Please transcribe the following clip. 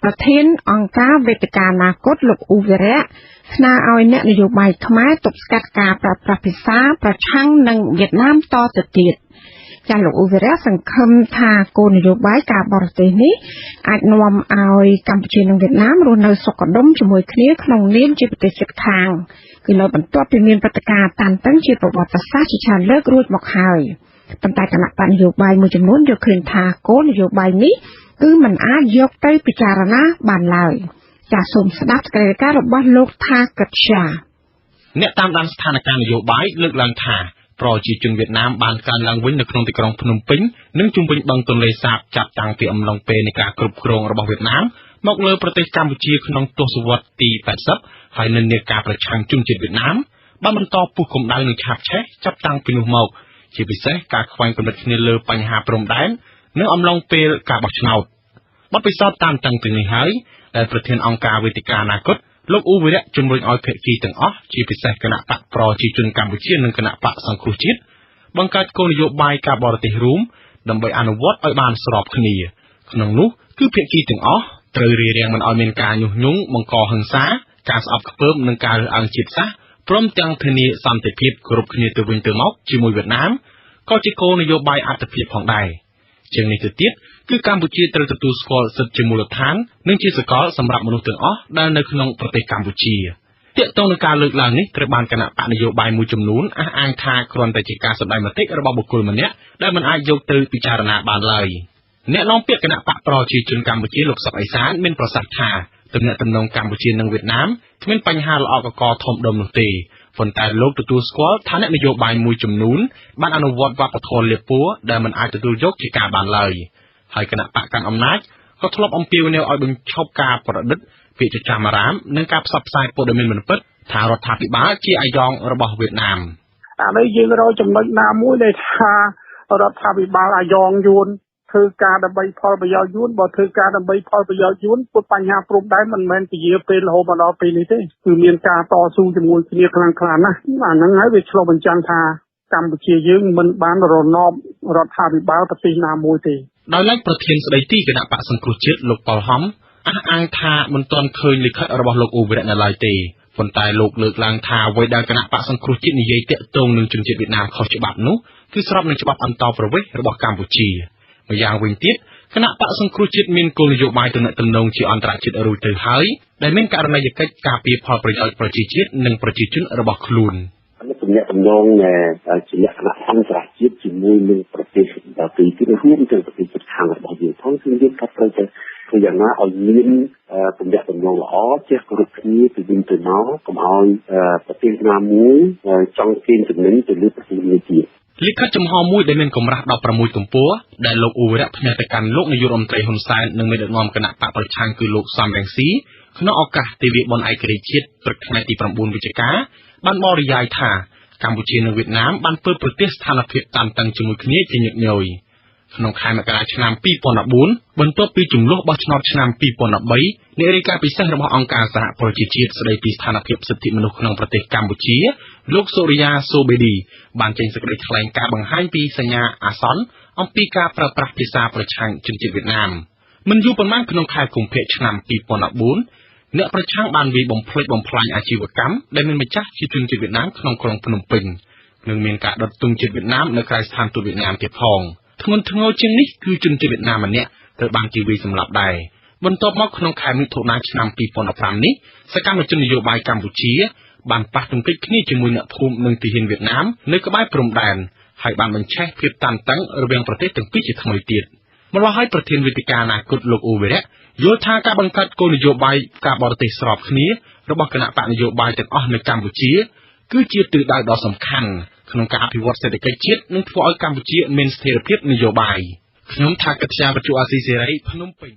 ប្រធានអង្គការវេទិកាអនាគតលោកអ៊ូវីរៈស្នើឲ្យអ្នកនយោបាយខ្មែរទប់ស្កាត់ការប្រើប្រាស់ភាសាប្រឆាំងនឹងវៀតណាមតទៅទៀតចាលោកអ៊ូវីរៈសង្ឃឹមថាគោលនយោបាយការបរទេសនេះអាចនាំឲ្យកម្ពុជានិងវៀតណាមរស់នៅសុខដុមជាមួយគ្នាក្នុងនាមជាប្រទេសជិតខាងគឺនៅបន្ទាប់ពីមានព្រឹត្តិការណ៍តានតឹងជាប្រវត្តិសាស្ត្រជាច្រើនលើករួចមកហើយប៉ុន្តែគណៈបកនយោបាយមួយចំនួនយល់ឃើញថាគោលនយោបាយនេះគឺមិនអាចយកទៅពិចារណាបានឡើយចាសសូមស្ដាប់សេចក្តីរាយការណ៍របស់លោកថាកិតជាអ្នកតាមដានស្ថានភាពនយោបាយលើកឡើងថាប្រជាជនវៀតណាមបានកើនឡើងវិញនៅក្នុងទីក្រុងភ្នំពេញនិងជុំវិញបឹងទន្លេសាបចាប់តាំងពីអំឡុងពេលនៃការគ្រប់គ្រងរបស់វៀតណាមមកលើប្រទេសកម្ពុជាក្នុងទសវត្សរ៍ទី80ហើយនិន្នាការប្រឆាំងជនជាតិវៀតណាមបានបន្តពុះកម្ដៅនឹងឆាបឆេះចាប់តាំងពីនោះមកជាពិសេសការខ្វែងគំនិតគ្នាលើបញ្ហាព្រំដែននិងអំឡុងពេលការបោះឆ្នោតបទពិសោធន៍តាមតាំងទាំងនេះហើយដែលប្រធានអង្គការវេទិកាអនាគតលោកអ៊ូវីរៈជំរុញឲ្យភាគីទាំងអស់ជាពិសេសគណៈបកប្រជាជនកម្ពុជានិងគណៈបកសង្គ្រោះជាតិបង្កើតគោលនយោបាយការបរទេសរួមដើម្បីអនុវត្តឲ្យបានស្របគ្នាក្នុងនោះគឺភាគីទាំងអស់ត្រូវរារាំងមិនឲ្យមានការញុះញង់បង្កហិង្សាការស្អប់ខ្ពើមនិងការរើសអើងជាតិសាសន៍ព្រមទាំងធានាសន្តិភាពគ្រប់គ្នាទៅវិញទៅមកជាមួយវៀតណាមក៏ជាគោលនយោបាយអត្ថប្រយោជន៍ផងដែរជាងនេះទៅទៀតគឺកម្ពុជាត្រូវទទួលស្គាល់សិទ្ធិជាមូលដ្ឋាននិងជាសកលសម្រាប់មនុស្សទាំងអស់ដែលនៅក្នុងប្រទេសកម្ពុជាទាក់ទងនឹងការលើកឡើងនេះត្រូវបានគណៈបកនយោបាយមួយចំនួនអះអាងថាគ្រាន់តែជាការសម្ដែងមតិរបស់បុគ្គលម្នាក់ដែលមិនអាចយកទៅពិចារណាបានឡើយអ្នកនាំពាក្យគណៈបកប្រជាជនកម្ពុជាលោកសុកអេសានមានប្រសាសន៍ថាទំនាក់ទំនងកម្ពុជានិងវៀតណាមគ្មានបញ្ហាល្អកកធំដុំនោះទេប៉ុន្តែលោកទទួលស្គាល់ថាអ្នកនយោបាយមួយចំនួនបានអនុវត្តវប្បធម៌លាបពួរដែលមិនអាចទទួលយកជាការបានឡើយហើយគណៈបកកាន់អំណាចក៏ធ្លាប់អំពាវនាវឲ្យបញ្ឈប់ការប្រឌិតពាក្យចចាមអារាមនិងការផ្សព្វផ្សាយព័ត៌មានមិនពិតថារដ្ឋាភិបាលជាអាយ៉ងរបស់វៀតណាមអានេះយើងរកចំណុចណាមួយដែលថារដ្ឋាភិបាលអាយ៉ងយួនធ្វើការដើម្បីផលប្រយោជន៍យួនបើធ្វើការដើម្បីផលប្រយោជន៍យួនពុតបញ្ហាព្រំដែនមិនមែនជាពេលរហូតមកដល់ពេលនេះទេគឺមានការតស៊ូជាមួយគ្នាខ្លាំងខ្លាណាស់អាហ្នឹងហើយវាឆ្លុះបញ្ចាំងថាកម្ពុជាយើងមិនបានរណបរដ្ឋាភិបាលប្រទេសណាមួយទេដោយឡែកប្រធានស្ដីទីគណៈបកសង្គ្រោះជាតិលោកប៉ុលហំអះអាងថាមិនទាន់ឃើញលិខិតរបស់លោកអ៊ូវីរៈនៅឡើយទេប៉ុន្តែលោកលើកឡើងថាអ្វីដែលគណៈបកសង្គ្រោះជាតិនិយាយតាក់ទងនឹងជនជាតិវៀតណាមខុសច្បាប់នោះគឺស្របនឹងច្បាប់អន្តរប្រវេសន៍របស់កម្ពុជាម្យ៉ាងវិញទៀតគណៈបកសង្គ្រោះជាតិមានគោលនយោបាយទំនាក់ទំនងជាអន្តរជាតិរួចទៅហើយដែលមានករណីយកិច្ចការពារផលប្រយោជន៍ប្រជាជាតិនិងប្រជាជនរបស់ខ្លួនទំនាក់ទំនងជាលក្ខណៈអន្តរជាតិជាមួយនឹងប្រទេសដែលពីគឺរួមទាំងប្រទេសជិតខាងរបស់យើងផងគឺយើងក៏ត្រូវតែធ្វើយ៉ាងណាឲ្យមានទំនាក់ទំនងល្អចេះគោរពគ្នាពីវិញទៅមកកុំឲ្យប្រទេសណាមួយចង់ទាញចំណេញទៅលើប្រទេសមួយទៀតលិខិតចំហមួយដែលមានកម្រាស់16ទំព័រដែលលោកអ៊ូវីរៈផ្ញើទៅកាន់លោកនាយករដ្ឋមន្ត្រីហ៊ុនសែននិងមេដឹកនាំគណៈបកប្រឆាំងគឺលោកសំរងស៊ីក្នុងឱកាសទិវាបុណ្យឯករាជ្យជាតិព្រឹកថ្ងៃទី9វិច្ឆិកាបានបរិយាយថាកម្ពុជានិងវៀតណាមបានធ្វើប្រទេសស្ថានភាពតានតឹងជាមួយគ្នាជាញឹកញយក្នុងខែមករាឆ្នាំ2014បន្ទាប់ពីចំនួនបោះឆ្នោតឆ្នាំ2013អ្នករាយការណ៍ពិសេសរបស់អង្គការសហប្រជាជាតិស្ដីពីស្ថានភាពសិទ្ធិមនុស្សក្នុងប្រទេសកម្ពុជាលោកសូរិយាសូបេឌីបានចេញសេចក្តីថ្លែងការណ៍បង្ហាញពីសញ្ញាអាសន្នអំពីការប្រើប្រាស់ភាសាប្រឆាំងជនជាតិវៀតណាមមិនយូរប៉ុន្មានក្នុងខែកុម្ភៈឆ្នាំ2014អ្នកប្រឆាំងបានវាយបំផ្លិចបំផ្លាញអាជីវកម្មដែលមានម្ចាស់ជាជនជាតិវៀតណាមក្នុងក្រុងភ្នំពេញនិងមានការដុតទង់ជាតិវៀតណាមនៅក្រៅស្ថានទូតវៀតណាមទៀតផងធ្ងន់ធ្ងរជាងនេះគឺជនជាតិវៀតណាមម្នាក់ត្រូវបានគេវាយសម្លាប់ដែរបន្ទាប់មកក្នុងខែមិថុនាឆ្នាំ2015នេះសកម្មជននយោបាយកម្ពុជាបានប៉ះទង្គិចគ្នាជាមួយអ្នកភូមិនិងទាហានវៀតណាមនៅក្បែរព្រំដែនហើយបានបញ្ឆេះភាពតានតឹងរវាងប្រទេសទាំងពីរជាថ្មីទៀតម្ល៉េះហើយប្រធានវេទិកាអនាគតលោកអ៊ូវីរៈយល់ថាការបង្កើតគោលនយោបាយការបរទេសស្របគ្នារបស់គណៈបកនយោបាយទាំងអស់នៅកម្ពុជាគឺជាទិសដៅដ៏សំខាន់ក្នុងការអភិវឌ្ឍសេដ្ឋកិច្ចជាតិនិងធ្វើឲ្យកម្ពុជាមានស្ថិរភាពនយោបាយខ្ញុំថាកិត្យាវត្ថុអាស៊ីសេរីភ្នំពេញ